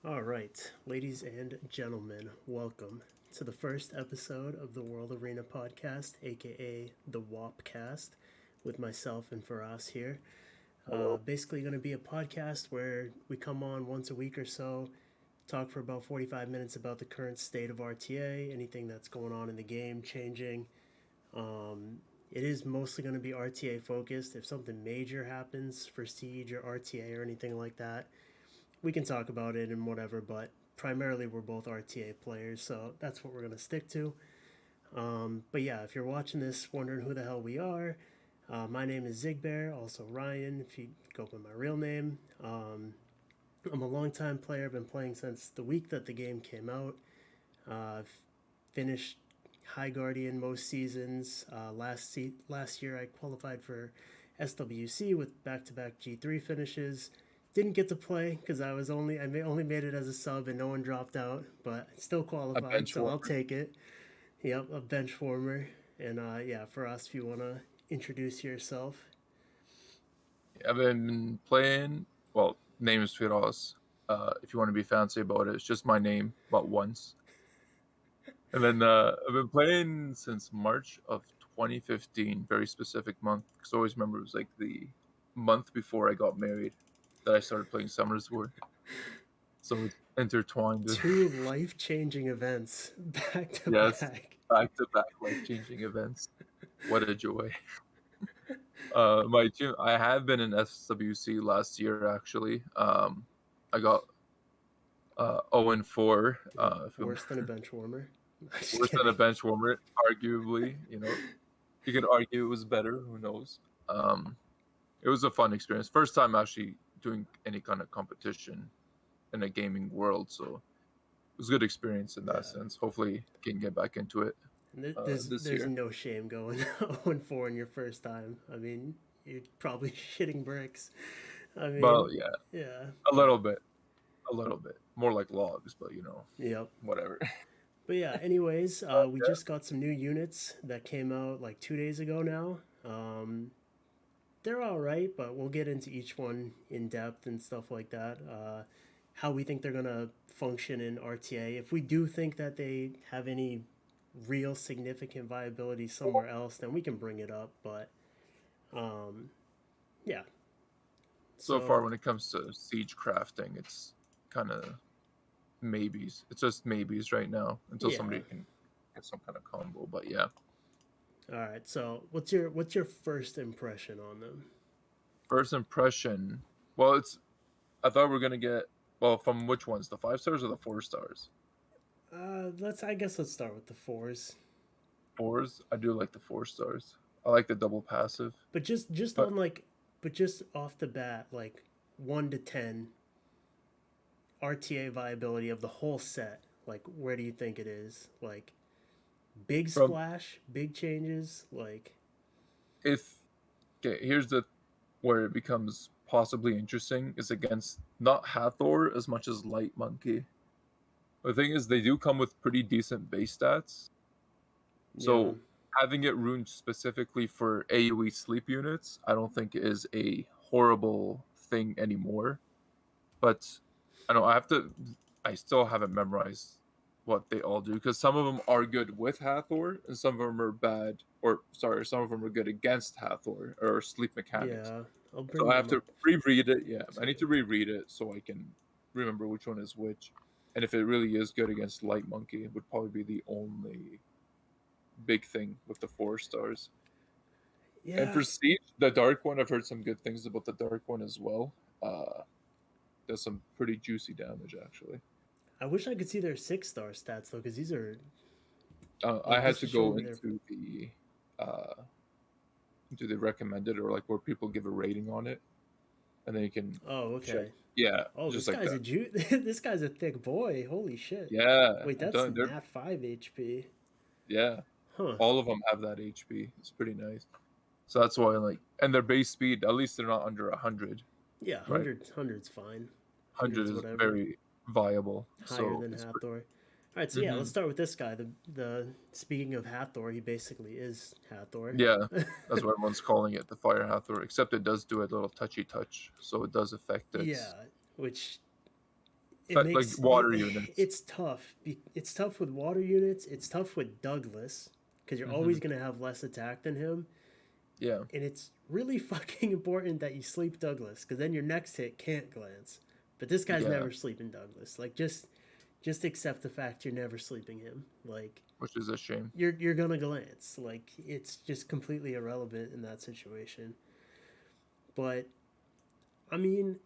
All right, ladies and gentlemen, welcome to the first episode of the World Arena podcast, aka the WAPcast, with myself and Firas here. Hello. Basically, going to be a podcast where we come on once a week or so, talk for about 45 minutes about the current state of RTA, anything that's going on in the game, changing. Um, it is mostly going to be RTA focused. If something major happens for Siege or RTA or anything like that, we can talk about it and whatever, but primarily we're both RTA players, so that's what we're going to stick to. But yeah, if you're watching this wondering who the hell we are, my name is Zigbear, also Ryan, if you go by my real name. I'm a longtime player, been playing since the week that the game came out. I've finished High Guardian most seasons. Last year I qualified for SWC with back-to-back G3 finishes. Didn't get to play because I only made it as a sub and no one dropped out, but still A qualified, bench so I'll warmer. take it. Yep, a bench warmer. And yeah, for us, if you wanna introduce yourself. I've been playing. Well, name is Firas. If you want to be fancy about it, it's just my name, but once. And then I've been playing since March of 2015. Very specific month, because I always remember it was like the month before I got married that I started playing Summoners War. So it's intertwined. Two life-changing events back to Yes, back. back to back life changing events. What a joy. My gym. I have been in SWC last year actually. I got 0-4. If I'm Worse than a bench warmer. Just worse than a kidding. bench warmer, arguably. You could argue it was better. Who knows? Um, it was a fun experience. First time actually doing any kind of competition in a gaming world, so it was a good experience in that Yeah. sense. Hopefully, can get back into it There's this there's year. no shame going 0-4 in your first time. I mean, you're probably shitting bricks. I Well, mean, yeah, yeah, a little but bit, more like logs, but yep. whatever. But yeah, anyways, we Yeah. just got some new units that came out like 2 days ago now. Um, they're all right, but we'll get into each one in depth and stuff like that. How we think they're gonna function in RTA. If we do think that they have any real significant viability somewhere else, then we can bring it up. But um, yeah, So far, so when it comes to siege crafting, it's kind of maybes. It's just maybes right now until yeah. somebody can get some kind of combo. But yeah, All right. So what's your first impression on them? first impression. Well, it's I thought we are gonna get well from which ones, the 5 stars or the 4 stars? I guess let's start with the fours. Fours. I do like the 4 stars. I like the double passive, But just but on like but just off the bat, like 1 to 10 RTA viability of the whole set. Like where do you think it is? Like big from splash, big changes, like if okay, here's the where it becomes possibly interesting is against not Hathor as much as Light Monkey. The thing is, they do come with pretty decent base stats. yeah. So having it runed specifically for AoE sleep units, I don't think is a horrible thing anymore. But I don't know, I still haven't memorized what they all do because some of them are good with Hathor and some of them are bad, or sorry, some of them are good against Hathor or sleep mechanics. Yeah. I'll So bring I have them to up reread it. Yeah, I need to too. reread it so I can remember which one is which. And if it really is good against Light Monkey, it would probably be the only big thing with the 4 stars. And Yeah. for Siege, the Dark one, I've heard some good things about the Dark one as well. Uh, does some pretty juicy damage actually. I wish I could see their 6 star stats though, because these are I like had this to is go showing their uh, into the recommended or like where people give a rating on it, and then you can oh, check. okay. Yeah, Oh, just this like guy's that. a this guy's a thick boy. Holy shit. Yeah, Wait, that's they're Nat 5 HP. yeah. Huh. All of them have that HP. It's pretty nice. So that's why like, and their base speed, at least they're not under 100, Yeah, right? 100's fine. 100 100's is whatever. very viable. Higher So than it's Hathor. All right, so yeah, pretty. let's start with this guy. The speaking of Hathor, he basically is Hathor. Yeah, that's what everyone's calling it, the Fire Hathor, except it does do a little touchy touch, so it does affect Yeah, its. which it like makes water units. it's tough. It's tough with water units. It's tough with Douglas because you're Hmm. always gonna have less attack than him, Yeah, and it's really fucking important that you sleep Douglas because then your next hit can't glance. But this guy's yeah, never sleeping Douglas. Like just accept the fact you're never sleeping him. Like which is a shame. you're gonna glance. Like it's just completely irrelevant in that situation. But I mean,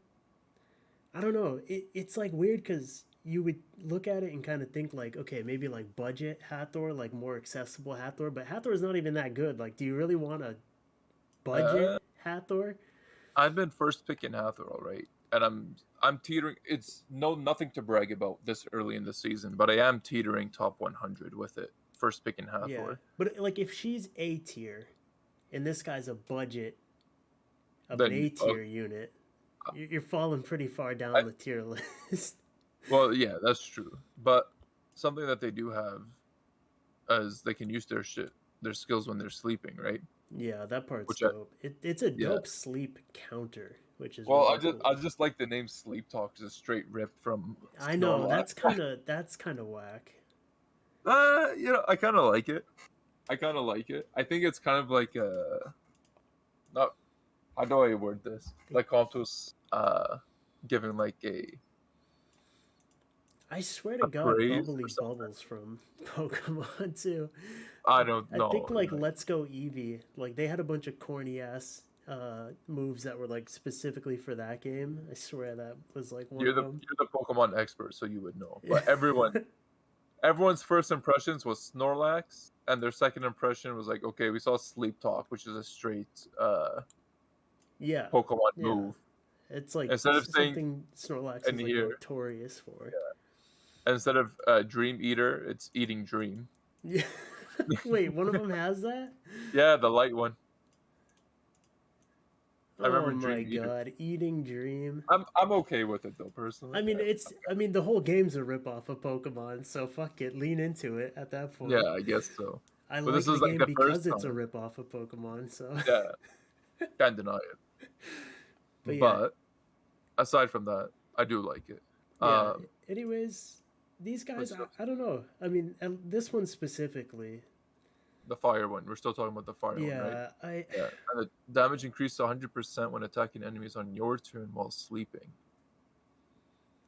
I don't know. It's like weird because you would look at it and kind of think like, okay, maybe like budget Hathor, like more accessible Hathor, but Hathor is not even that good. Like, do you really want a budget Uh, Hathor? I've been first picking Hathor, all right, and I'm teetering. It's nothing to brag about this early in the season, but I am teetering top 100 with it. First picking Yeah, Hathor. but like if she's A tier and this guy's a budget of an Then A tier unit, you're falling pretty far I, down the tier list. well, yeah, that's true. But something that they do have is they can use their skills when they're sleeping, right? Yeah, that part's Which I dope. It's a yeah. dope sleep counter, which is Well, really I cool. just like the name Sleep Talk, just straight ripped from I know Snorlax. that's kind of whack. I kind of like it. I kind of like it. I think it's kind of like not how do I word this? Like Comptos giving like I swear to a God, praise Bubbly or something. Bubbles from Pokemon too. I I, don't I think know. like Let's Go Eevee, like they had a bunch of corny ass moves that were like specifically for that game. I swear that was like one of them. You're the Pokemon expert, so you would know. But everyone's first impressions was Snorlax, and their second impression was like, okay, we saw Sleep Talk, which is a straight Yeah, Pokemon yeah. move. It's like Instead of saying something Snorlax in is like here, notorious for. instead of Dream Eater, it's Eating Dream. Yeah. Wait, one of them has that? Yeah, the light one. I Oh remember my Dream Eater. God, Eating Dream. I'm okay with it though, personally. I mean the whole game's a ripoff of Pokemon, so fuck it, lean into it at that Yeah, point. I guess so. I But this like the is like game the first because it's a time. ripoff of Pokemon, so Yeah, can't deny it. but yeah, But aside from that, I do like it. yeah. Um, Anyways, these guys, what's I don't know. I mean, this one specifically, the fire one? We're still talking about the fire one, right? yeah, I Yeah. And the damage increased to 100% when attacking enemies on your turn while sleeping.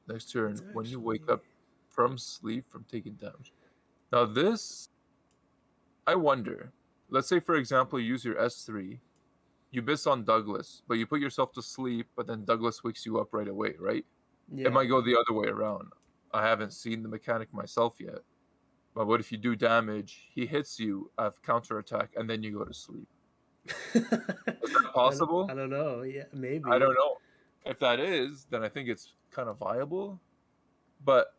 Next it's turn, when you wake actually up from sleep from taking damage. Now this, I wonder. Let's say, for example, you use your S3. You miss on Douglas, but you put yourself to sleep, but then Douglas wakes you up right away, right? It yeah. might go the other way around. I haven't seen the mechanic myself yet. But what if you do damage, he hits you, have counterattack, and then you go to sleep? Is that I possible? don't know. Yeah, I maybe. don't know. If that is, then I think it's kind of viable. But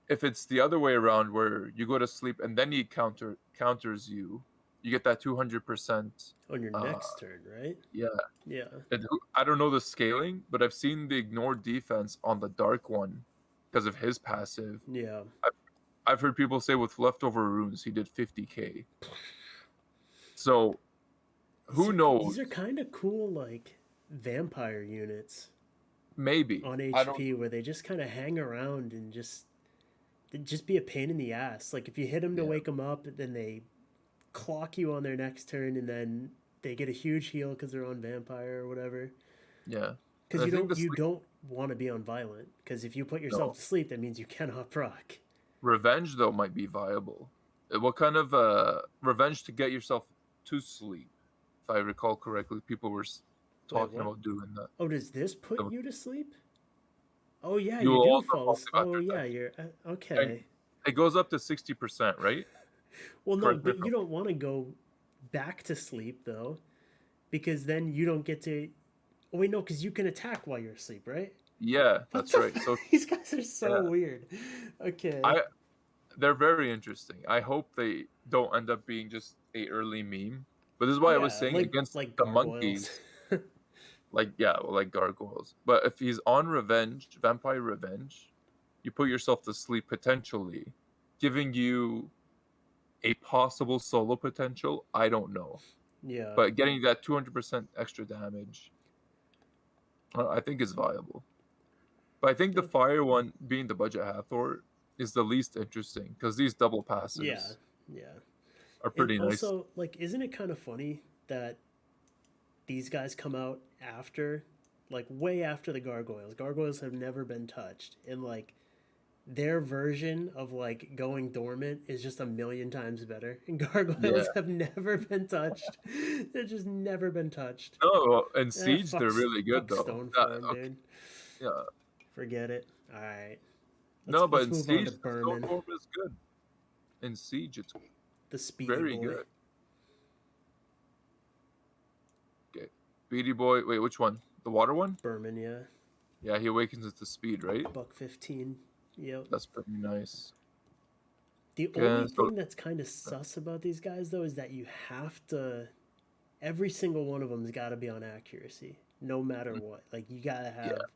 if it's the other way around where you go to sleep and then he counters you, you get that 200%. On your Uh, next turn, right? yeah. Yeah. And I don't know the scaling, but I've seen the ignored defense on the dark one because of his passive. Yeah. I've heard people say with leftover runes he did 50k. So who These knows? are kind of cool, like vampire units Maybe on I don't. HP where they just kind of hang around and just be a pain in the ass. Like if you hit them to Yeah, wake them up, then they clock you on their next turn, and then they get a huge heal because they're on vampire or whatever. yeah. And Because I you think don't the you sleep. don't want to be on violent. Because if you put yourself No, to sleep, that means you cannot proc. revenge though might be viable. What kind of revenge to get yourself to sleep? If I recall correctly, people were Wait, talking what? about doing that. Oh, does this put So you to sleep? Oh yeah, you you will do also fall. fall asleep Oh after yeah, that, you're and okay. it goes up to 60%, right? Well, no, Correct me if but I'm. you don't want to go back to sleep though, because then you don't get to. Oh wait, no, because you can attack while you're asleep, right? Yeah, What that's the? right. So These guys are so yeah, weird. Okay. I they're very interesting. I hope they don't end up being just a early meme. But this is why I was Yeah, saying against like the gargoyles. monkeys, like yeah, well, like gargoyles. But if he's on revenge, vampire revenge, you put yourself to sleep potentially, giving you a possible solo potential. I don't know, Yeah. but getting that 200% extra damage, I think is viable. But I think the Yep. fire one, being the budget Hathor, is the least interesting because these double Yeah, passives yeah. are And pretty nice. also, like, isn't it kind of funny that these guys come out after, like, way after the gargoyles? Gargoyles have never been touched, and like their version of like going dormant is just a million times better. And Yeah. gargoyles have never been touched. They've just never been touched. No, in Ah, Siege they're really good fuck though. stone That, form, okay, dude. yeah. Forget it. All right, No, but let's in move on to Siege the stone Berman, form is good. In Siege it's the speedy very boy. good. Okay. Beady Boy. Wait, which one? The water one? Berman, yeah. Yeah, he awakens at the speed, right? $1.15. Yep. That's pretty nice. The Okay, only so thing that's kind of sus about these guys though is that you have to. Every single one of them's got to be on accuracy, no matter what. Like you got to yeah, have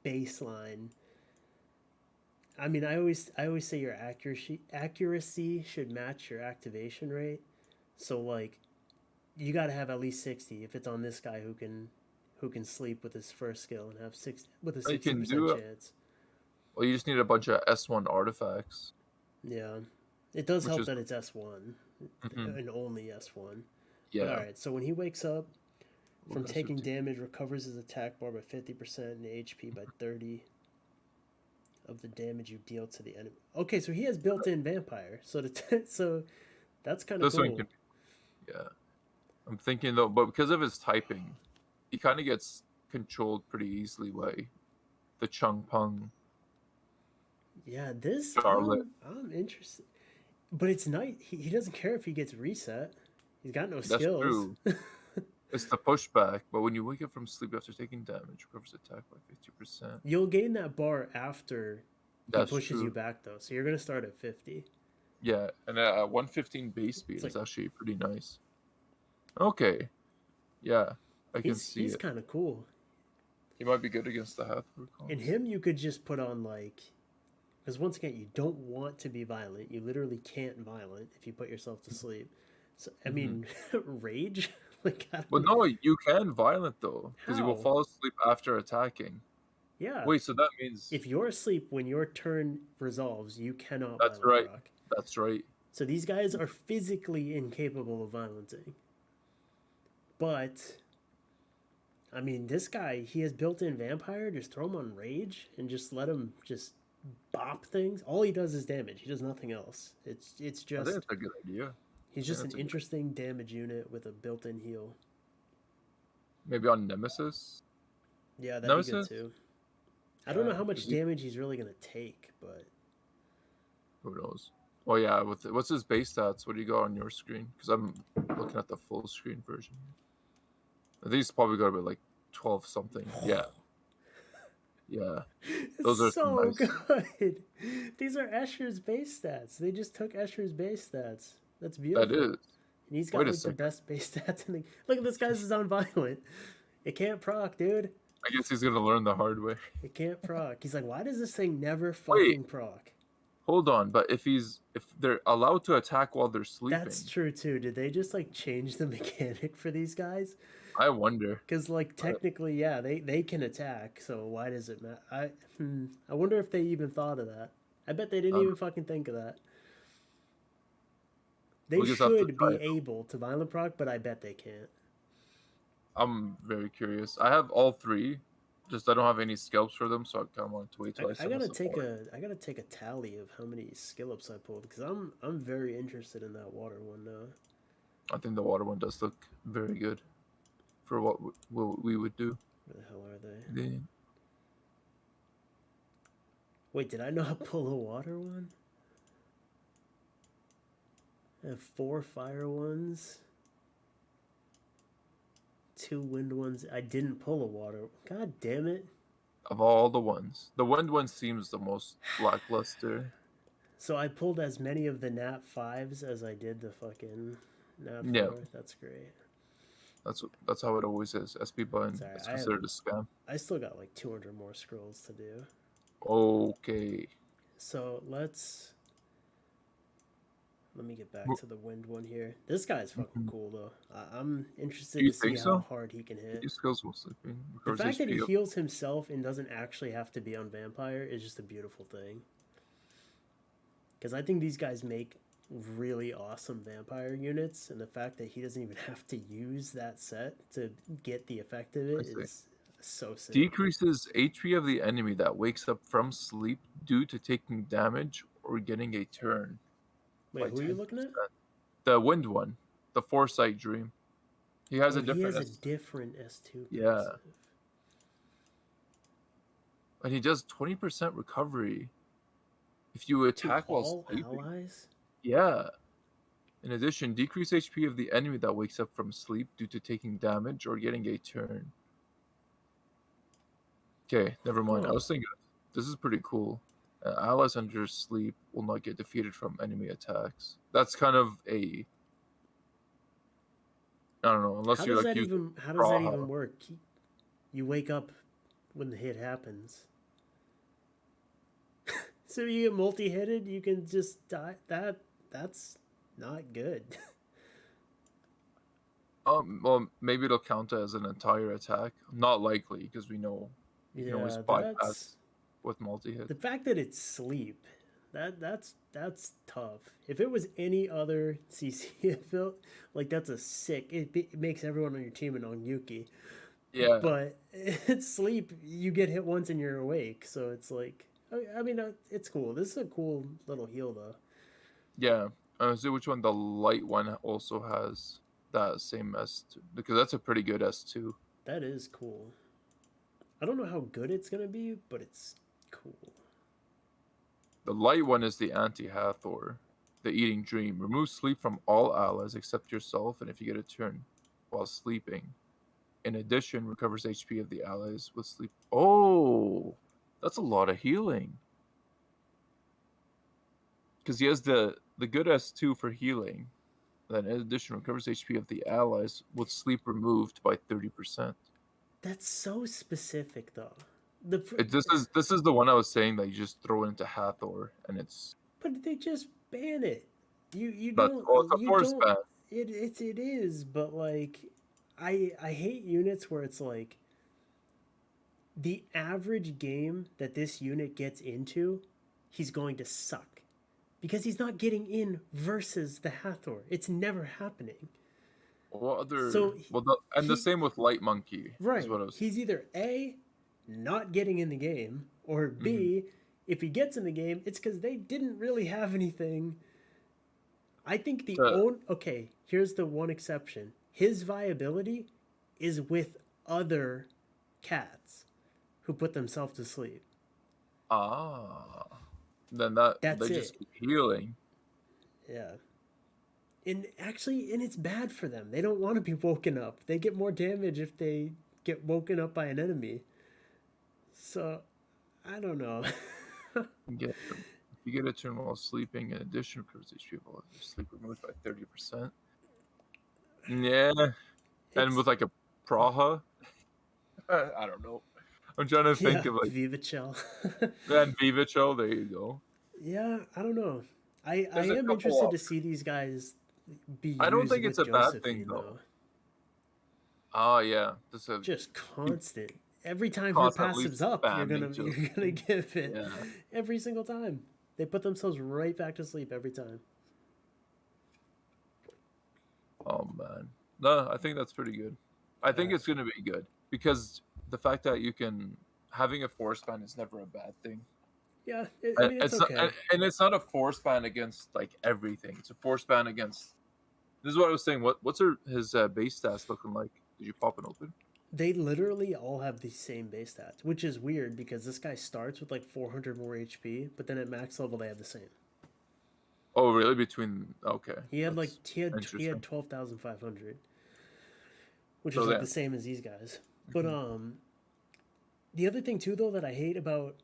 baseline. I mean, I always say your accuracy should match your activation rate. So like you got to have at least 60 if it's on this guy who can sleep with his first skill and have six with a you sixty can percent do it. chance. Well, you just need a bunch of S1 artifacts, Yeah, it does which help is that it's S1 mhm, and only S1. But all yeah. right, so when he wakes up We're from gonna start taking taking. damage, recovers his attack bar by 50% and HP by 30 of the damage you deal to the enemy. Okay, so he has built-in vampire. So that's kind of This one cool. can, yeah. I'm thinking though, but because of his typing, he kind of gets controlled pretty easily by the Chung Pung Yeah, this Charlotte. I'm interested. But it's nice. He doesn't care if he gets reset. He's got no That's skills. true. It's the pushback, but when you wake up from sleep after taking damage, recovers attack by 50%. You'll gain that bar after he That's pushes you true. back though. So you're gonna start at 50. Yeah, and at 115 base It's speed like is actually pretty nice. Okay, yeah, I can see he's it. kind of cool. He might be good against the Hathor In comps. him, you could just put on like, because once again, you don't want to be violent. You literally can't violent if you put yourself to sleep. So I Hmm. mean, rage. Like I But don't no, you can violent though, because you will how. fall asleep after attacking. Yeah, Wait, so that means if you're asleep when your turn resolves, you cannot that's violent right. proc. That's right. So these guys are physically incapable of violencing. But I mean, this guy, he has built-in vampire. Just throw him on rage and just let him just bop things. All he does is damage. He does nothing else. It's I think just it's a good idea. he's Yeah, just an that's a good. interesting damage unit with a built-in heal. Maybe on Nemesis. Yeah, that'd be good Nemesis. too. I don't know Yeah, how much because he. damage he's really gonna take, but Who knows? Oh yeah, with what's his base stats? What do you got on your screen? Because I'm looking at the full screen version. I think he's probably got about like 12 something. Yeah, yeah. it's Those are some so nice. good. These are Escher's base stats. They just took Escher's base stats. That's That beautiful. is. And he's got Wait a like the second. best base stats in the. Look at this guy's is on violent. It can't proc, dude. I guess he's gonna learn the hard way. It can't proc. He's like, why does this thing never Wait, fucking proc? hold on. But if they're allowed to attack while they're That's sleeping, true too. Did they just like change the mechanic for these guys? I wonder. Because like technically, yeah, they can attack. So why does it matter? I wonder if they even thought of that. I bet they didn't Um, even fucking think of that. They we'll just have to should try be it. able to violent proc, but I bet they can't. I'm very curious. I have all three. Just I don't have any scalps for them, so I kind of want to wait till I I send gotta us a take bar. I gotta take a tally of how many skill ups I pulled because I'm very interested in that water one now. I think the water one does look very good for what we would do. Where the hell are they? Then Wait, did I not pull a water one? I have 4 fire ones, 2 wind ones. I didn't pull a water. God damn it. of all the ones, the wind one seems the most lackluster. So I pulled as many of the nat 5s as I did the fucking nat Yeah, 4. That's great. that's how it always is. SP button Sorry, is considered a scam. I still got like 200 more scrolls to do. Okay. So let's Let me get back Wh- to the wind one here. This guy's fucking mhm. cool though. I'm Do interested you to see think how so? hard he can hit. He skills while sleeping. The Recovers fact that he HP. heals himself and doesn't actually have to be on vampire is just a beautiful thing. Because I think these guys make really awesome vampire units, and the fact that he doesn't even have to use that set to get the effect of I it see. is so sick. Decreases HP of the enemy that wakes up from sleep due to taking damage or getting a turn Wait, by who are you 10%. looking at? The wind one, the foresight dream. He has Oh, a he different has a S. different S2 Yeah. passive. And he does 20% recovery if you To attack while all sleeping. allies? Yeah. In addition, decrease HP of the enemy that wakes up from sleep due to taking damage or getting a turn. Okay, never mind. I Huh. was thinking this is pretty cool. Allies under sleep will not get defeated from enemy attacks. That's kind of a, I don't know, unless How you're does like that using even how does that Praha. even work? You wake up when the hit happens. So you get multi-hitted, you can just die. That's not good. Well, maybe it'll count as an entire attack. Not likely, because we know you can always Yeah, bypass with multi-hit. the fact that it's sleep. That's tough. If it was any other CC, it felt like that's a sick. It makes everyone on your team an Onyuki. Yeah, But it's sleep. You get hit once and you're awake. So it's like, I mean, it's cool. This is a cool little heal though. yeah. See which one the light one also has that same S2, because that's a pretty good S2. That is cool. I don't know how good it's gonna be, but it's cool. The light one is the anti-Hathor, the Eating Dream. Remove sleep from all allies except yourself, and if you get a turn while sleeping. In addition, recovers HP of the allies with sleep. Oh, that's a lot of healing. Because he has the good S2 for healing. Then in addition, recovers HP of the allies with sleep removed by 30%. That's so specific though. The This is the one I was saying that you just throw into Hathor, and it's but they just ban it. You that's don't oh, it's a you force don't. ban. It is, but like, I hate units where it's like the average game that this unit gets into, he's going to suck because he's not getting in versus the Hathor. It's never happening. What other? So Well, and the he same with Light Monkey is right. what I was. He's either A, not getting in the game, or Mhm. B, if he gets in the game, it's because they didn't really have anything. I think the Uh, own okay, here's the one exception. His viability is with other cats who put themselves to sleep. ah, then that That's they just it. keep healing. Yeah. And it's bad for them. They don't want to be woken up. They get more damage if they get woken up by an enemy. So I don't know. Get if you get a turn while sleeping, in addition, recovers HP while sleep removed by 30%. Yeah, and It's with like a Praha, I don't know. I'm trying to think yeah, of like Viva Chell. and Vivicho. There you go. Yeah, I don't know. I There's a am couple interested to options. see these guys be I don't used think it's with a bad thing Josephine though. though. Ah, yeah, this is Just constant. Every time her cost at least passive's up, you're spamming gonna you're gonna Josephine. give it Yeah. every single time. They put themselves right back to sleep every time. Oh man. No, I think that's pretty good. I think Yeah, it's gonna be good because the fact that you can having a force ban is never a bad thing. yeah. I mean, it's It's not, okay. and it's not a force ban against like everything. It's a force ban against. This is what I was saying. What's his base stats looking like? Did you pop it open? They literally all have the same base stats, which is weird because this guy starts with like 400 more HP, but then at max level they have the same. Oh, really? Between okay, He had like that's he had interesting. 12,500, which is So like then, the same as these guys. But mhm. the other thing too though that I hate about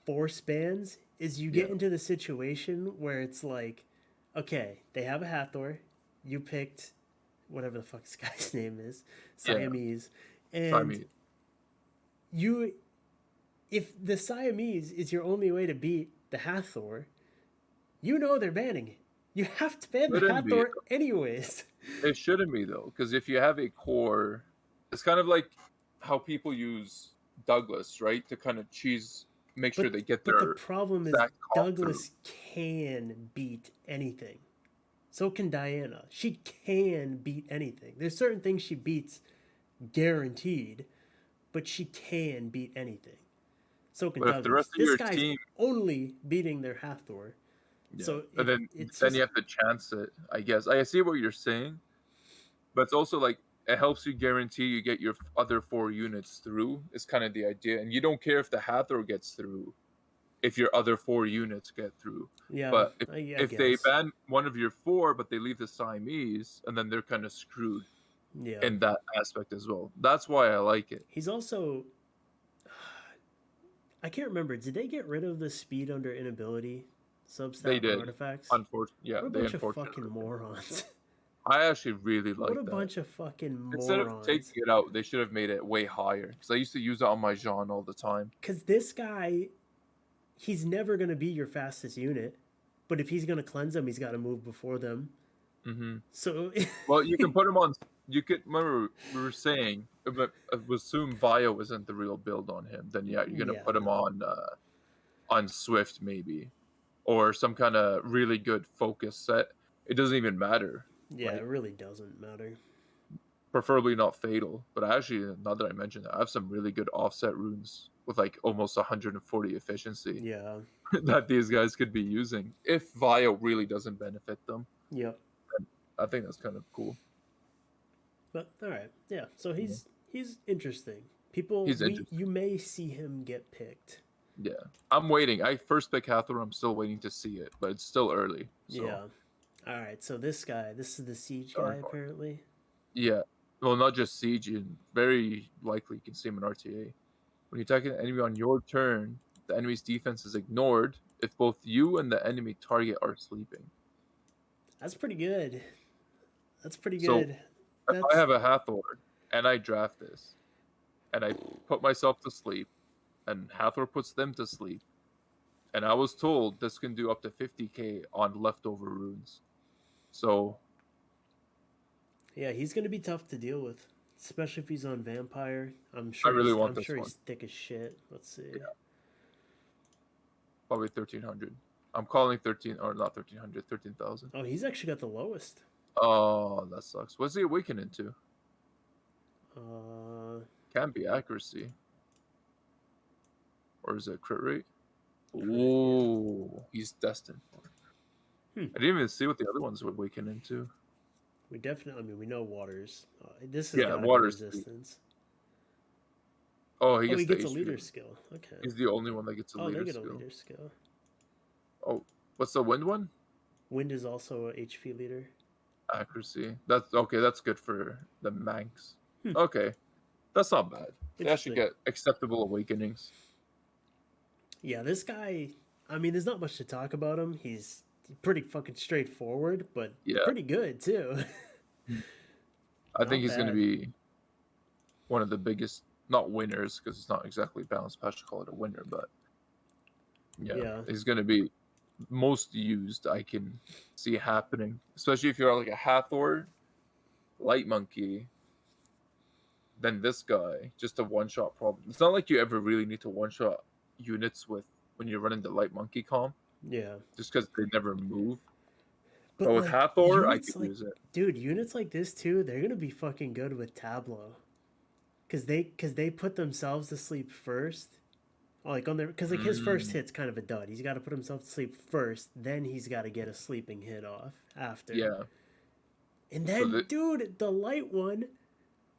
force bans is you Yeah, get into the situation where it's like, okay, they have a Hathor, you picked whatever the fuck this guy's name is, yeah. Siamese, So I and mean, you if the Siamese is your only way to beat the Hathor, you know they're banning it. You have to ban the Shouldn't be. Hathor anyways. It shouldn't be though, because if you have a core, it's kind of like how people use Douglas, right, to kind of make sure But they get but the their problem is exact comp through. Douglas can beat anything. So can Diana. She can beat anything. There's certain things she beats guaranteed, but she can beat anything. So can But if the rest Douglas. of This your guy's team, only beating their Hathor. yeah, So and if then it's then you just have to chance it. I guess I see what you're saying, but it's also like it helps you guarantee you get your other 4 units through. Is kind of the idea, and you don't care if the Hathor gets through, if your other 4 units get through. yeah, But I if they guess. ban one of your 4, but they leave the Siamese, and then they're kind of screwed Yeah. in that aspect as well. That's why I like it. He's also I can't remember. Did they get rid of the speed under inability They substat on did, artifacts? unfortunately. Yeah, What a they bunch of fucking unfortunately did. morons. I actually really What like a that. bunch of fucking Instead of taking morons. it out, they should have made it way higher. Because I used to use it on my Jean all the time. Because this guy, he's never going to be your fastest unit. But if he's going to cleanse them, he's got to move before them. Hmm. So, Well, you can put him on. You could remember we were saying, but assume Vio isn't the real build on him. Then yeah, you're gonna yeah, put him no. on Swift maybe, or some kind of really good focus set. It doesn't even matter. Yeah, Like it really doesn't matter. preferably not fatal. But actually, now that I mentioned it, I have some really good offset runes with like almost 140 efficiency Yeah. that these guys could be using if Vio really doesn't benefit them. Yep. And I think that's kind of cool. But all right. Yeah. So Yeah. he's interesting. People He's we interesting. you may see him get picked. Yeah, I'm waiting. I first pick Hathor. I'm still waiting to see it, but it's still early. So Yeah. All right. So this is the siege guy darn hard. apparently. Yeah. Well, not just siege, and very likely you can see him in RTA. When you attack an enemy on your turn, the enemy's defense is ignored if both you and the enemy target are sleeping. That's pretty good. That's pretty So good. if I That's have a Hathor and I draft this and I put myself to sleep and Hathor puts them to sleep, and I was told this can do up to 50k on leftover runes. So yeah, he's gonna be tough to deal with, especially if he's on vampire. I really want I'm this sure one. he's thick as shit. Let's see. Yeah, probably 1300. I'm calling 13 or not 1300, 13,000. Oh, he's actually got the lowest. Oh, that sucks. What's he awakening to? Uh, Can't be accuracy. Or is it crit rate? crit. Yeah. Ooh, he's destined for it. Hmm. I didn't even see what the other ones would awaken into. We definitely. I mean, we know waters. This has Yeah, got to be water's sweet. resistance. Oh, he Oh, gets he the gets a HP. leader skill. Okay. He's the only one that gets a Oh, they leader get a skill. leader skill. Oh, what's the wind one? Wind is also a HP leader. Accuracy. That's okay. That's good for the Manx. Hmm. Okay, that's not bad. They actually Interesting. get acceptable awakenings. Yeah, this guy. I mean, there's not much to talk about him. He's pretty fucking straightforward, but Yeah, pretty good too. I think Not he's going to bad. be one of the biggest, not winners, because it's not exactly balanced. I should call it a winner, but yeah, Yeah. he's going to be most used. I can see happening, especially if you're like a Hathor, Light Monkey. Then this guy, just a one-shot problem. It's not like you ever really need to one-shot units with when you're running the Light Monkey comp, Yeah. just because they never move. But But with like Hathor, I could use it. dude, units like this too, they're gonna be fucking good with Tableau, cause they put themselves to sleep first. Like on their, cause like his first Mm, hit's kind of a dud. He's got to put himself to sleep first, then he's got to get a sleeping hit off after. yeah. And So then, dude, the light one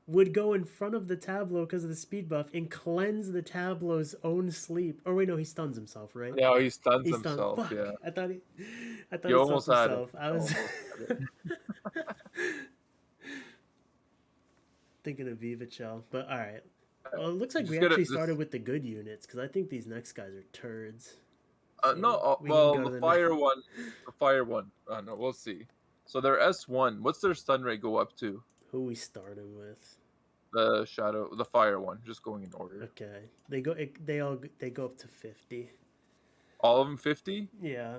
would go in front of the Tableau because of the speed buff and cleanse the Tableau's own sleep. Or wait, no, he stuns himself, right? now he stuns He stuns. himself. Fuck! Yeah, I thought you he stunned almost had it. himself. I was Almost had it. thinking of Viva Chell, but all right. Well, it looks like we Just get it. actually This started with the good units because I think these next guys are turds. no. So we can Well, go the to the next. fire one. The fire one. No, we'll see. So their S1. What's their stun rate go up to? Who we starting with? The shadow. The fire one. Just going in order. Okay, they go up to 50. All of them 50. Yeah,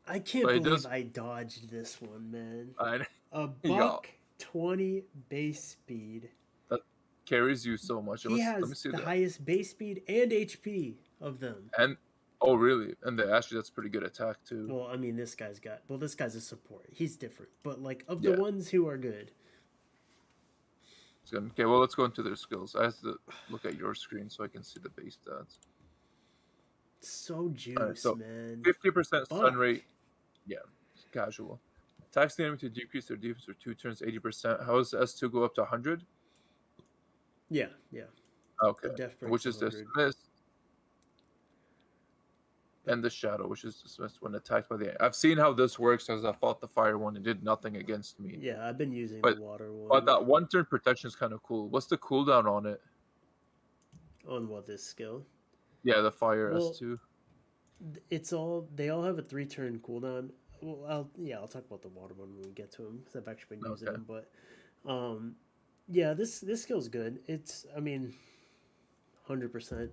I can't But it believe does. I dodged this one, man. I A yeah, buck 20 base speed. that carries you so much. He Let me has see the that. highest base speed and HP of them. And oh, really? And actually, that's pretty good attack too. Well, I mean, this guy's a support. He's different. But, like, of the Yeah, ones who are good, it's good. Okay, well, let's go into their skills. I have to look at your screen so I can see the base stats. so All right, juice, so man. 50% stun Buck. rate. Yeah, casual. Attacks the enemy to decrease their defense for 2 turns, 80%. How does S2 go up to 100? Yeah, yeah. Okay. The def breaks Which is 100. dismissed. But And the shadow, which is dismissed when attacked by the. I've seen how this works as I fought the fire one. It did nothing against me. yeah, I've been using the But water but one. that 1 turn protection is kind of cool. What's the cooldown on it? On what, this skill? Yeah, the fire Well, S2. they all have a 3-turn cooldown. Well, I'll talk about the water one when we get to them because I've actually been using Okay. them. But yeah, this skill's good. It's, I mean, 100%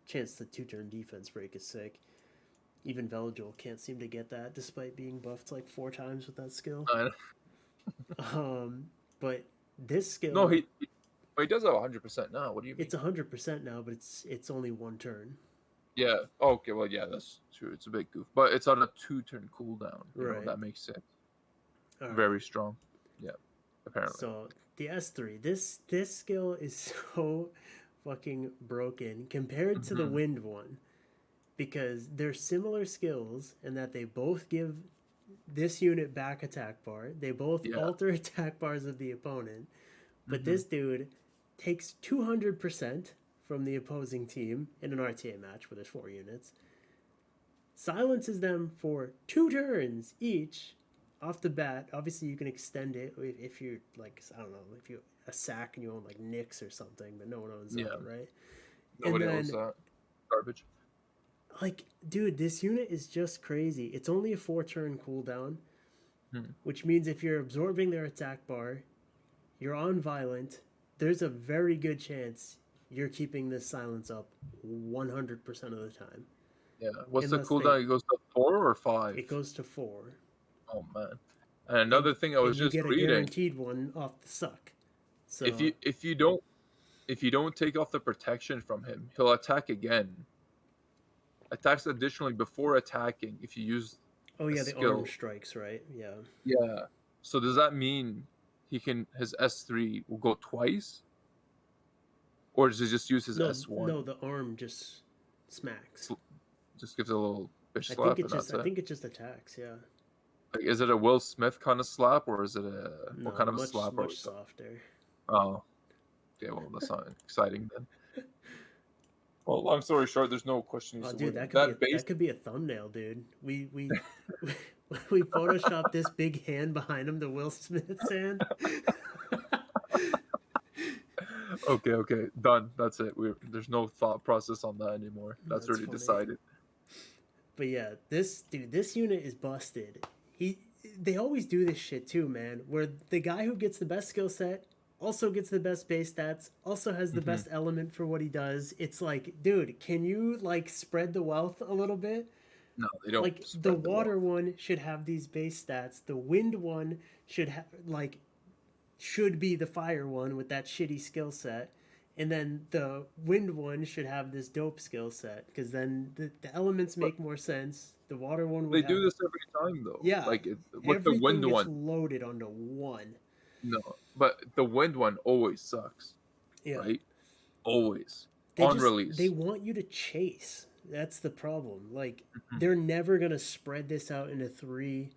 chance the 2-turn defense break is sick. Even Veligil can't seem to get that despite being buffed like 4 times with that skill. Uh, But this no, skill, he does have 100% now. What do you mean? it's 100% now, but it's only 1 turn. Yeah. Oh, okay. Well, yeah, that's true. It's a big goof, but it's on a 2 turn cooldown. Right. That makes sense. All right. Very strong. Yeah. Apparently. So the S3, this skill is so fucking broken compared to the Hmm. wind one, because they're similar skills in that they both give this unit back attack bar. They both Yeah. alter attack bars of the opponent. But Hmm. this dude takes 200% from the opposing team in an RTA match where there's 4 units, silences them for 2 turns each off the bat. Obviously, you can extend it if you're like, I don't know, if you a sack and you own like Knicks or something, but no one owns Yeah. that, right? And Nobody owns then, that. Garbage. like, dude, this unit is just crazy. It's only a 4-turn cooldown, Hmm. which means if you're absorbing their attack bar, you're on violent. There's a very good chance you're keeping this silence up 100% of the time, Yeah. What's the unless they cooldown? It goes to 4 or 5. it goes to 4. Oh man. And and another thing I was and you just get a reading, guaranteed one off the suck. if So, you don't take off the protection from him, he'll attack again. Attacks additionally before attacking if you use oh a yeah, the arm skill. strikes, right? Yeah. Yeah. So does that mean his S3 will go twice? Or does he just use his No, S1? no, the arm just smacks. Just gives it a little bitch I think slap it and just that's I it. think it just attacks. Yeah. Like, is it a Will Smith kind of slap or is it what No, kind of a much slap are we much talking? softer. Oh, okay, well that's not exciting then. Well, long story short, there's no question he's Oh, dude, winning. That base. that could be a thumbnail, dude. We photoshopped this big hand behind him, the Will Smith's hand. Okay, done. That's it. There's no thought process on that anymore. That's That's already funny. decided. But yeah, this unit is busted. They always do this shit too, man. Where the guy who gets the best skill set also gets the best base stats, also has the Hmm. best element for what he does. It's like, dude, can you like spread the wealth a little bit? No, they don't Like the spread the wealth. water one should have these base stats. The wind one should be the fire one with that shitty skill set. And then the wind one should have this dope skill set because then the elements But make more sense. The water one would they have, do this every time though. yeah, Like with the everything wind gets one, loaded onto one. no, but the wind one always sucks, Yeah, right? Always on they release. want you to chase. That's the problem. Like Mhm. they're never gonna spread this out into 3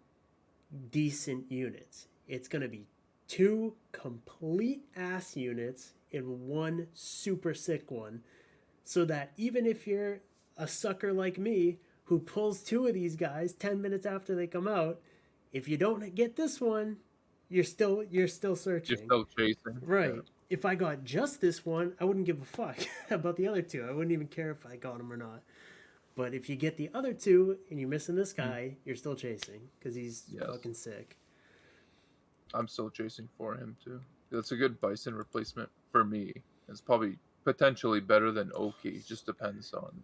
decent units. It's gonna be 2 complete ass units in 1 super sick one, so that even if you're a sucker like me who pulls 2 of these guys 10 minutes after they come out, if you don't get this one, you're still You're searching. still chasing. Yeah. Right. If I got just this one, I wouldn't give a fuck about the other 2. I wouldn't even care if I got them or not. But if you get the other 2 and you're missing this Mm. guy, you're still chasing because he's Yes, fucking sick. I'm still chasing for him too. That's a good Bison replacement for me. It's probably potentially better than Oki. Just depends on.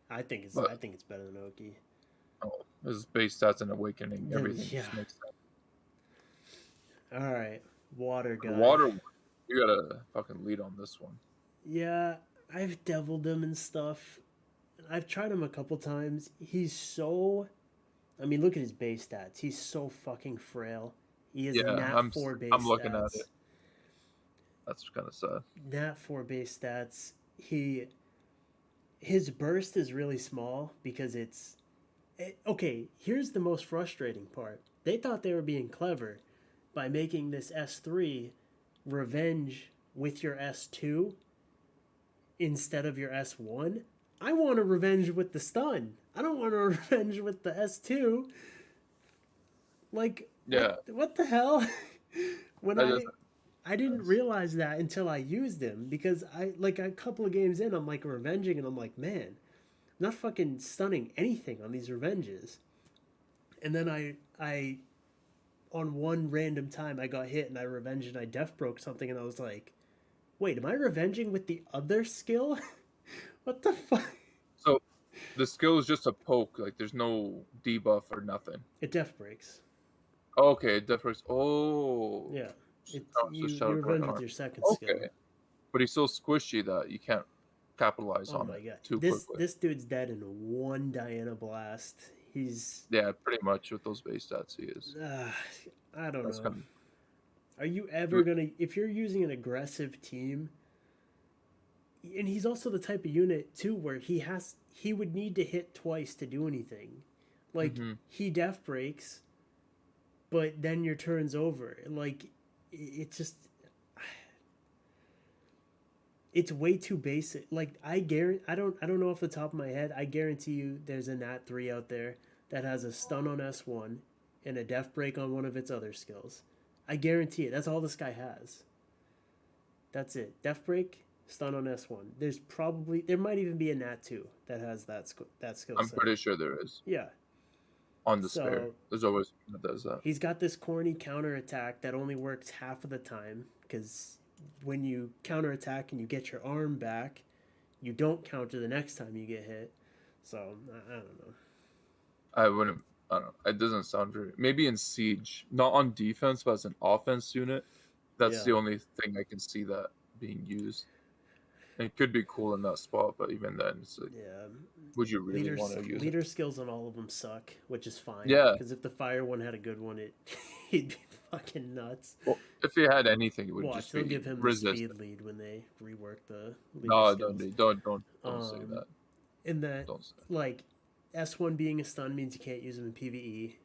I think But it's better than Oki. Oh, his base stats and awakening, Then everything yeah. just makes sense. All right, water The guy. water one, you gotta fucking lead on this one. Yeah, I've deviled him and stuff. I've tried him a couple times. He's so. I mean, look at his base stats. He's so fucking frail. He has Yeah, nat 4 I'm base looking at it. stats. That's kind of sad. Nat 4 base stats. His burst is really small because okay, here's the most frustrating part. They thought they were being clever by making this S3 revenge with your S2 instead of your S1. I want a revenge with the stun. I don't want a revenge with the S2. Like Yeah, what the hell? when that doesn't I make didn't sense. realize that until I used him because I like a couple of games in I'm like revenging and I'm like, man, I'm not fucking stunning anything on these revenges. And then I on one random time I got hit and I revenged and I def broke something and I was like, wait, am I revenging with the other skill? What the fuck? So the skill is just a poke, like there's no debuff or nothing. It def breaks. Okay, it differs. Oh, Yeah. so You Shadow Guard revenge with arm. your second skill. Okay, but he's so squishy that you can't capitalize Oh on my it god. too This quickly. this dude's dead in one Diana blast. He's Yeah, pretty much with those base stats, he is. uh, I don't That's know. kind Are you ever of. gonna if you're using an aggressive team and he's also the type of unit too where he would need to hit twice to do anything. Like Mm-hmm. he def breaks, but then your turn's over. Like it just it's way too basic. Like I don't know off the top of my head. I guarantee you there's a Nat 3 out there that has a stun on S1 and a def break on one of its other skills. I guarantee it. That's all this guy has. That's it. Def break, stun on S1. There might even be a Nat 2 that has that skill I'm set. pretty sure there is Yeah. on the spare. So There's always one that does that. he's got this corny counter attack that only works half of the time because when you counter attack and you get your arm back, you don't counter the next time you get hit. So I don't know. I wouldn't. I don't know. It doesn't sound very. Maybe in Siege, not on defense, but as an offense unit. That's Yeah, the only thing I can see that being used. And it could be cool in that spot, but even then, it's like, yeah. would you really want to use it? Leader skills on all of them suck, which is fine Yeah. because if the fire one had a good one, he'd be fucking nuts. Well, if he had anything, it would Watch, just they'll be give him the speed resistant. lead when they rework the leader No, skills. don't say that. In that, Don't say that. like, S1 being a stun means you can't use him in PvE.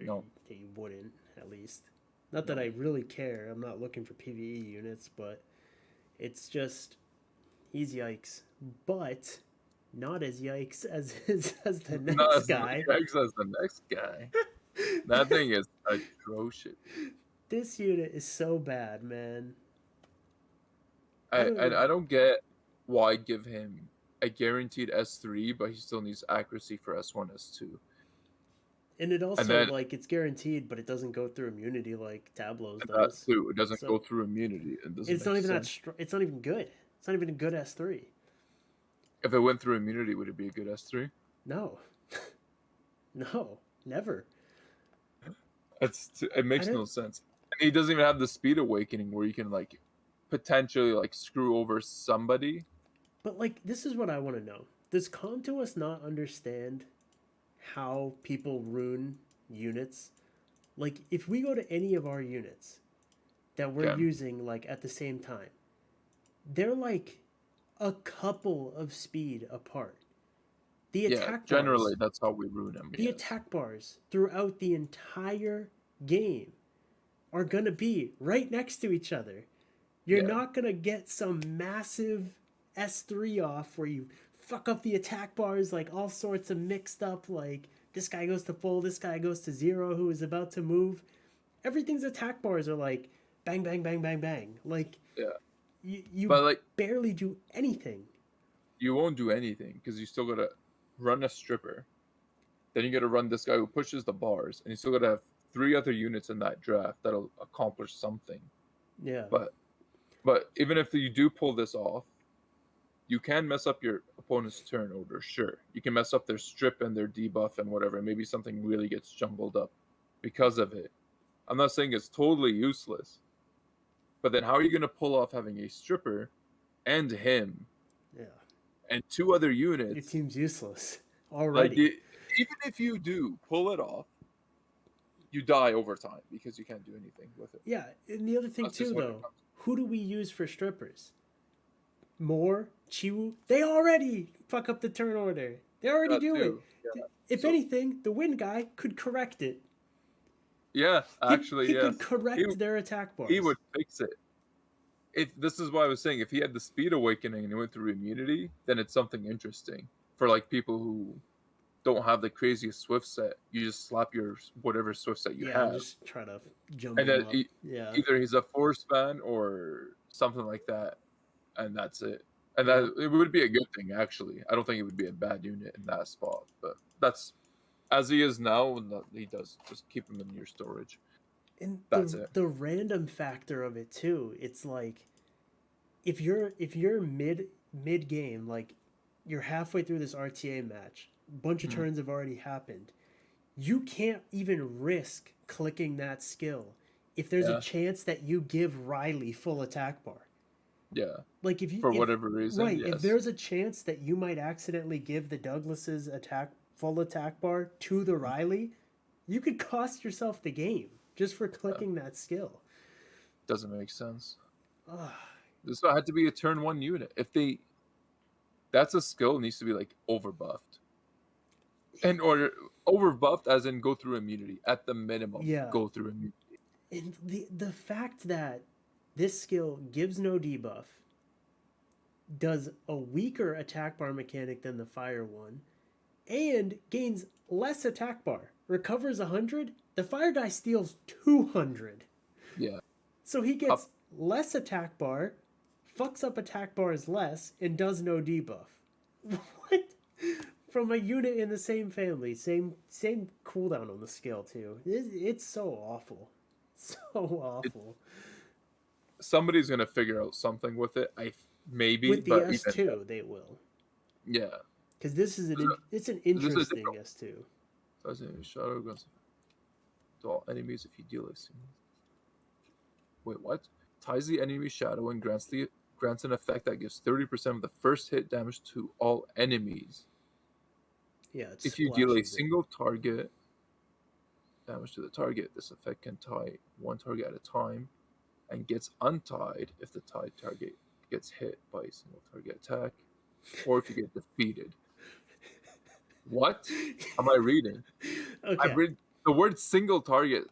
No. You wouldn't, at least. Not that I really care. I'm not looking for PvE units, but it's just he's yikes. But not as yikes as the Not next as much guy. yikes as the next guy. That thing is atrocious. This unit is so bad, man. I don't get why give him a guaranteed S3, but he still needs accuracy for S1, S2. And it And also then like it's guaranteed, but it doesn't go through immunity like Tableau's that does. too, it doesn't go So through immunity. It doesn't it's make not even sense. it's not even good. It's not even a good S3. If it went through immunity, would it be a good S3? No. No, never. It I makes don't no sense. And he doesn't even have the speed awakening where you can like potentially like screw over somebody. But like, this is what I want to know. Does Contous not understand how people rune units? Like, if we go to any of our units that we're Okay. using like at the same time, they're like a couple of speed apart. The Yeah, attack generally bars, that's how we ruin him. the Yes. attack bars throughout the entire game are gonna be right next to each other. You're Yeah. not gonna get some massive S3 off where you fuck up the attack bars like all sorts of mixed up like this guy goes to full, this guy goes to zero who is about to move. Everything's attack bars are like bang bang bang bang bang. Like Yeah. you But like barely do anything. you won't do anything because you still gotta run a stripper. Then you gotta run this guy who pushes the bars, and you still gotta have 3 other units in that draft that'll accomplish something. Yeah. But even if you do pull this off, you can mess up your opponent's turn order, sure. You can mess up their strip and their debuff and whatever. Maybe something really gets jumbled up because of it. I'm not saying it's totally useless. But then how are you going to pull off having a stripper and him Yeah. and 2 other Your units? team's useless Like, already. even if you do pull it off, you die over time because you can't do anything with it. Yeah, and the other thing That's just too, when it though, comes. who do we use for strippers? Moore, Chiwu, they already fuck up the turn order. They already That do it. too. Yeah. If So anything, the wind guy could correct it. yeah, actually, He could yes. He correct their attack he bars. would fix it. If this is what I was saying, if he had the speed awakening and he went through immunity, then it's something interesting for like people who don't have the craziest Swift set. You just slap your whatever Swift set you Yeah, and have, just try to jumble and them then up. Yeah, either he's a force ban or something like that, and that's it. And yeah. that it would be a good thing actually. I don't think it would be a bad unit in that spot, but that's as he is now. And that he does just keep him in your storage. And That's it. the random factor of it too. It's like if you're mid game, like you're halfway through this RTA match, a bunch of Mhm. turns have already happened. You can't even risk clicking that skill if there's a Yeah, chance that you give Riley full attack bar. yeah. Like if you For if whatever reason, right, if yes. there's a chance that you might accidentally give the Douglas's attack full attack bar to the Riley, you could cost yourself the game just for clicking that skill. Doesn't make sense. Ugh. This had to be a turn 1 unit. If they, that's a skill needs to be like over buffed. And or over buffed as in go through immunity. At the minimum, Yeah. go through immunity. And the fact that this skill gives no debuff, does a weaker attack bar mechanic than the fire one, and gains less attack bar, recovers 100, the fire guy steals 200. Yeah. So he Up. gets less attack bar, fucks up attack bars less, and does no debuff. What? From a unit in the same family, same cooldown on the skill too. It's so awful, so awful. Somebody's gonna figure out something with it. Maybe, With the but S even two, they will, yeah. because this is it's an This is interesting S two. shadow guns to all enemies if you deal a single. Wait, what? Ties the enemy shadow and grants an effect that gives 30% of the first hit damage to all enemies. Yeah, it If you deal a splashes it. single target damage to the target, this effect can tie one target at a time and gets untied if the tied target gets hit by a single target attack or if you get defeated. What am I reading? Okay, The word single target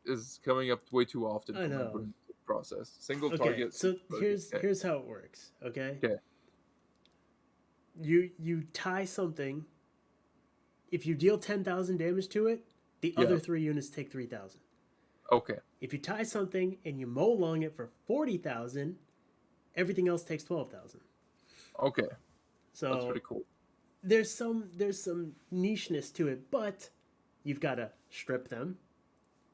is coming up way too often I for my know. brain to process. Single Okay, target, so single target. Okay. here's how it works. Okay, Okay. you tie something. If you deal 10,000 damage to it, the other Yeah. 3 units take 3,000. Okay. If you tie something and you mow along it for 40,000, everything else takes 12,000. Okay. So That's pretty cool. there's some nicheness to it, but you've got to strip them,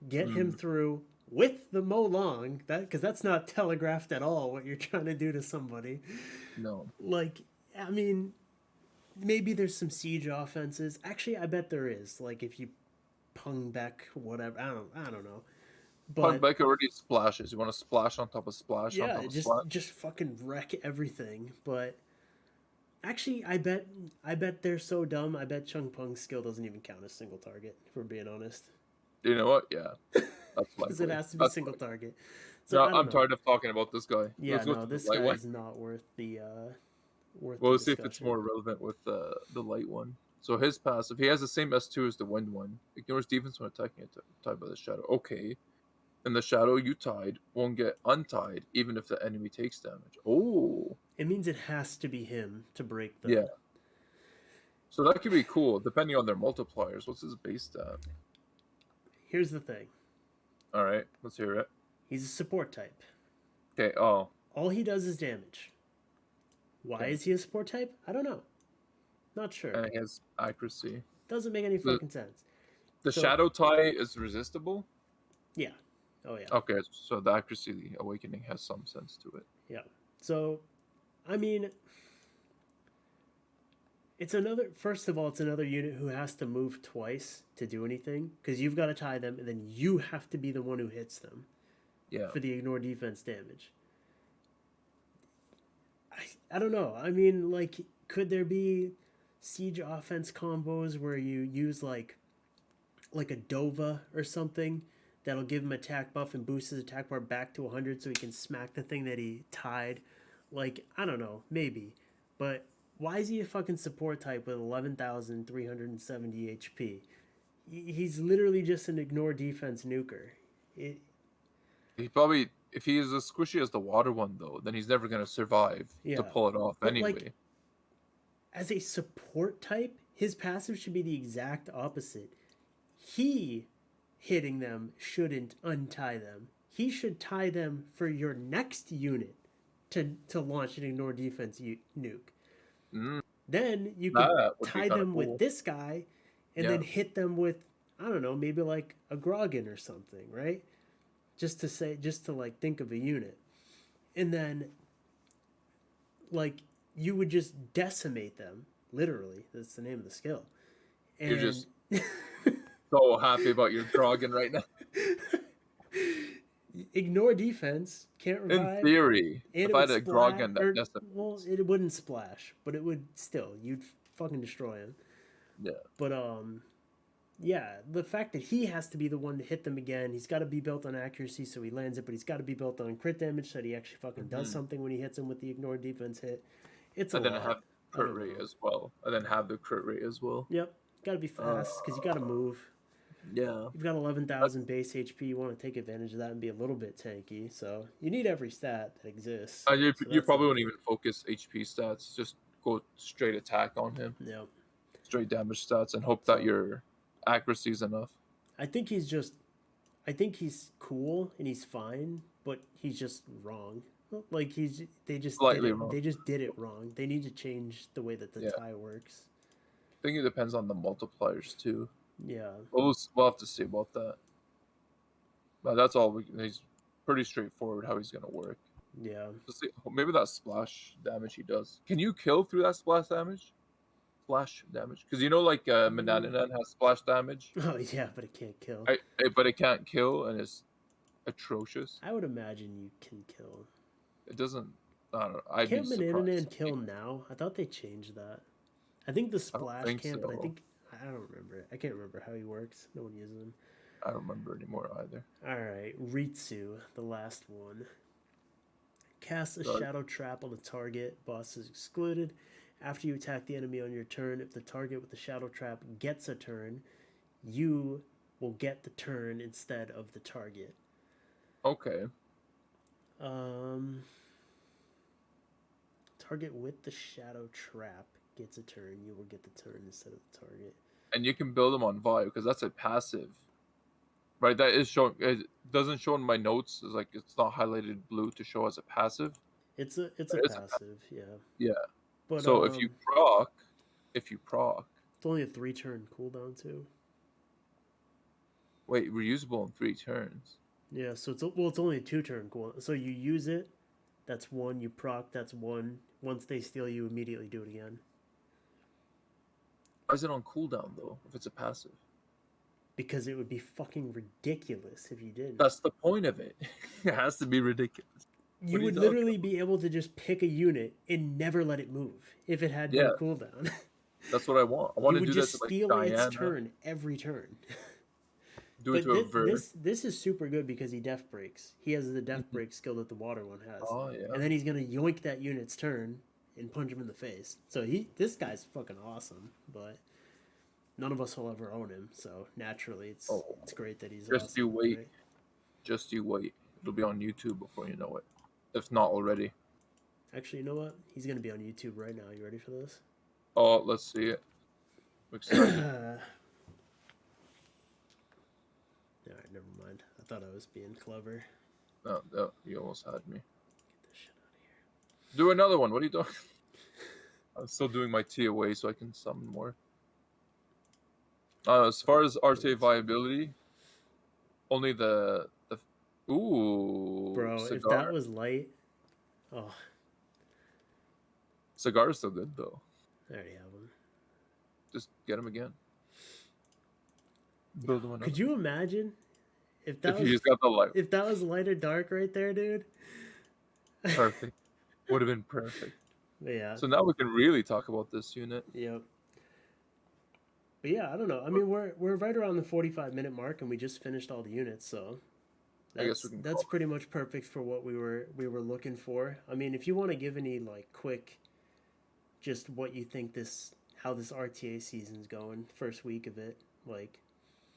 get him through with the mow long, because that's not telegraphed at all what you're trying to do to somebody. No. Like, I mean, maybe there's some siege offenses. Actually, I bet there is. Like if you pung back whatever, I don't know. Punk But Beck already splashes. You want to splash on top of splash on yeah, top of splash? just fucking wreck everything. But actually, I bet they're so dumb. I bet Chung Pung's skill doesn't even count as single target. If we're being honest, You know what? Yeah. That's because it likely. has to be That's single likely. target. So No, I don't I'm know. tired of talking about this guy. Yeah, Let's go no, to the this light guy one. is not worth the We'll see if discussion. it's more relevant with the light one. So his passive, he has the same S2 as the wind one. Ignores defense when attacking a tied by the shadow. Okay. And the shadow you tied won't get untied even if the enemy takes damage. Oh. It means it has to be him to break the. Yeah. So that could be cool, depending on their multipliers. What's his base stat? Here's the thing. All right, let's hear it. He's a support type. Okay. Oh. All he does is damage. Why Okay. is he a support type? I don't know. Not sure. And he has accuracy. Doesn't make any fucking sense. The So- shadow tie is resistible. Yeah. Oh yeah. Okay, so the accuracy awakening has some sense to it. Yeah. So, I mean, It's another. First of all, it's another unit who has to move twice to do anything because you've got to tie them, and then you have to be the one who hits them Yeah. for the ignore defense damage. I don't know. I mean, like, could there be siege offense combos where you use like a Dova or something that'll give him attack buff and boost his attack bar back to 100 so he can smack the thing that he tied? Like, I don't know, maybe. But why is he a fucking support type with 11,370 HP? He's literally just an ignore defense nuker. It, He probably, if he is as squishy as the water one though, then he's never gonna survive to yeah. pull it off But like, anyway. as a support type, his passive should be the exact opposite. He hitting them shouldn't untie them. He should tie them for your next unit to launch an ignore defense nuke. Mm, Then you could that would be tie kind of them with cool. this guy and Yeah. then hit them with, I don't know, maybe like a Grogan or something, right? Just to like think of a unit. And then like you would just decimate them, literally. That's the name of the skill. You're And just so happy about your Grogan right now. ignore defense, can't In revive, theory, and if it I would had a splash. Grogan that Or well, decimates. it wouldn't splash, but it would still. You'd fucking destroy him. Yeah. But yeah, the fact that he has to be the one to hit them again, he's got to be built on accuracy, so he lands it, but he's got to be built on crit damage, so that he actually fucking does Hmm. something when he hits him with the ignore defense hit. It's a And then lot. have I crit don't rate know. as well. And then have the crit rate as well. Yep, got to be Uh, fast because you got to move. yeah. You've got 11,000 base HP. You want to take advantage of that and be a little bit tanky. So you need every stat that exists. So You that's probably not wouldn't even focus HP stats. Just go straight attack on him, no. straight damage stats, and hope that So your accuracy is enough. I think he's just. I think he's cool and he's fine, but he's just wrong. Like he's they just did Slightly it. wrong. They just did it wrong. They need to change the way that the Yeah. tie works. I think it depends on the multipliers too. Yeah. We'll have to see about that. But that's all. He's pretty straightforward how he's gonna work. Yeah. Just see, maybe that splash damage he does. Can you kill through that splash damage? Splash damage, because you know, like Manananan has splash damage, Oh yeah, but it can't kill. but it can't kill and it's atrocious. I would imagine you can kill. It doesn't. I don't know. I'd be Can't surprised. Manananan kill now? I thought they changed that. I think the I don't splash think can't, but I so. think I don't remember it. I can't remember how he works. No one uses him. I don't remember anymore either. All right, Ritsu, the last one. Cast a But shadow trap on the target. Boss is excluded. After you attack the enemy on your turn, if the target with the shadow trap gets a turn, you will get the turn instead of the target. okay, Target with the shadow trap gets a turn. You will get the turn instead of the target. and you can build them on Vibe because that's a passive, right? That is showing. It doesn't show in my notes. It's like it's not highlighted blue to show as a passive. It's a But it is a passive, yeah. Yeah. But So if you proc, it's only a 3-turn cooldown too. wait, reusable in 3 turns. Yeah, so it's only a 2-turn cooldown. So you use it, that's 1. You proc, that's 1. Once they steal, you immediately do it again. Why is it on cooldown though? If it's a passive, Because it would be fucking ridiculous if you didn't. that's the point of it. It has to be ridiculous. You would literally be able to just pick a unit and never let it move if it had no cooldown. That's what I want. I want You to would do that just to like steal Diana. its turn every turn. Do it But to a Ver. this is super good because he def breaks. He has the def break skill that the water one has. Oh yeah. And then he's gonna yoink that unit's turn and punch him in the face. So this guy's fucking awesome, but none of us will ever own him, so naturally it's great that he's Just awesome. you wait. Right? Just you wait. It'll be on YouTube before you know it. If not already. Actually, you know what? He's gonna be on YouTube right now. You ready for this? Oh, let's see it. I'm excited. Alright, never mind. I thought I was being clever. No, you almost had me. Get this shit out of here. Do another one. What are you doing? I'm still doing my T away so I can summon more. As far as RTA viability, only the ooh, Bro, cigar. if that was light, oh, Cigar is still good though. I already have him. just get them again. Build them another. Could you imagine if that If was you just got the light, if that was light or dark right there, dude? perfect. Would have been perfect. Yeah. So now we can really talk about this unit. Yep. But yeah, I don't know. I mean, we're right around the 45-minute mark, and we just finished all the units, so I guess we can that's call pretty much perfect for what we were looking for. I mean, if you want to give any like quick, just what you think how this RTA season's going, first week of it, like.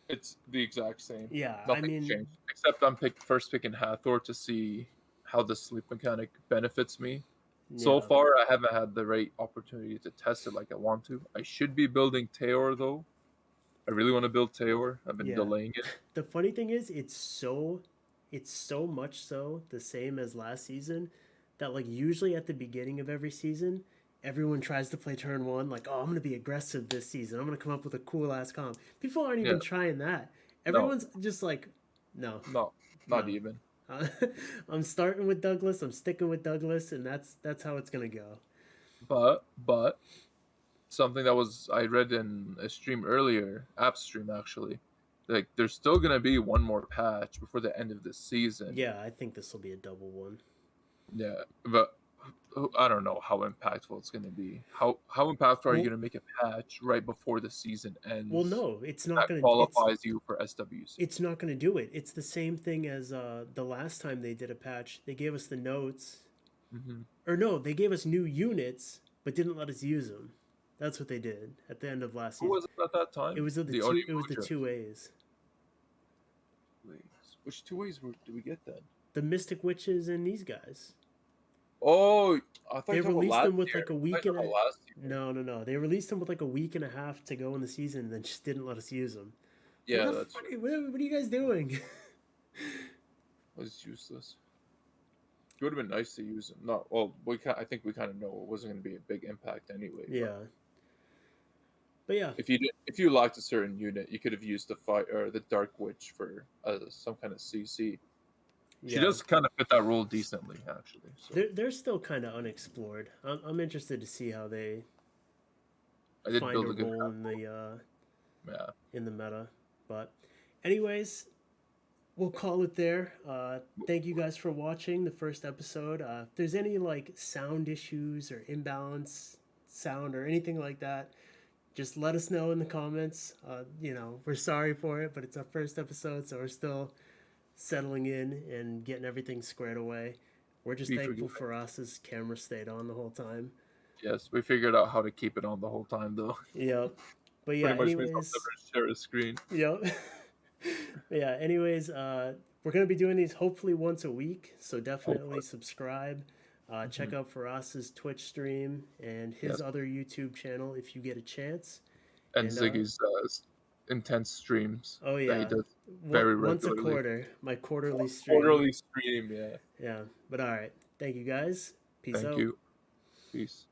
It's the exact same. Yeah, I Nothing mean, changed except I'm first picking Hathor to see how the sleep mechanic benefits me. So yeah, far, I haven't had the right opportunity to test it like I want to. I should be building Teor though. I really want to build Teor. I've been yeah. delaying it. The funny thing is, it's so much so the same as last season that like usually at the beginning of every season, everyone tries to play turn one. Like, oh, I'm gonna be aggressive this season. I'm gonna come up with a cool ass comp. People aren't Yeah, even trying that. no, Everyone's just like, no, no, not no. even. Uh, I'm starting with Douglas. I'm sticking with Douglas, and that's how it's gonna go. But something that was I read in a stream earlier, app stream actually. Like there's still gonna be one more patch before the end of this season. Yeah, I think this will be a double one. Yeah, but I don't know how impactful it's going to be. How impactful are you Well, going to make a patch right before the season well, ends no, it's not that gonna. qualifies you for SWC? It's not gonna do it. It's the same thing as the last time they did a patch. They gave us the notes, Mm-hmm. or no, they gave us new units, but didn't let us use them. That's what they did at the end of last Who season. was it at that It time? was the The two. It was the Onimusha. 2As. Which two ways do we get then? The Mystic Witches and these guys. Oh, I thought They you were talking about released last them with year. like a I week thought you and were talking a. about last year. No, no, no. They released them with like a week and a half to go in the season, and then just didn't let us use them. What Yeah, the that's fuck? true. What are you guys doing? It was useless. It would have been nice to use them. No, well, I think we kind of know it wasn't going to be a big impact anyway. But Yeah, but yeah, if you liked a certain unit, you could have used the fight or the Dark Witch for some kind of CC. She yeah. does kind of fit that role decently, actually. So They're still kind of unexplored. I'm interested to see how they I did find build a a good role yeah. in the meta. But, anyways, we'll call it there. Thank you guys for watching the first episode. If there's any like sound issues or imbalance sound or anything like that, just let us know in the comments. We're sorry for it, but it's our first episode, so we're still settling in and getting everything squared away. We're just We thankful forgive. for us as camera stayed on the whole time. Yes, we figured out how to keep it on the whole time, though. Yep. But yeah, Pretty much means I'll anyways, never share a screen. yep. Yeah, anyways, we're going to be doing these hopefully once a week, so definitely Hopefully. subscribe. Mm-hmm. Check out Faras's Twitch stream and his Yep. other YouTube channel if you get a chance. And And Ziggy's intense streams oh that he yeah, does very once a regularly. quarter, my quarterly stream. Quarterly stream, yeah. Yeah, but all right. Thank you guys. Peace Thank out. you. Peace.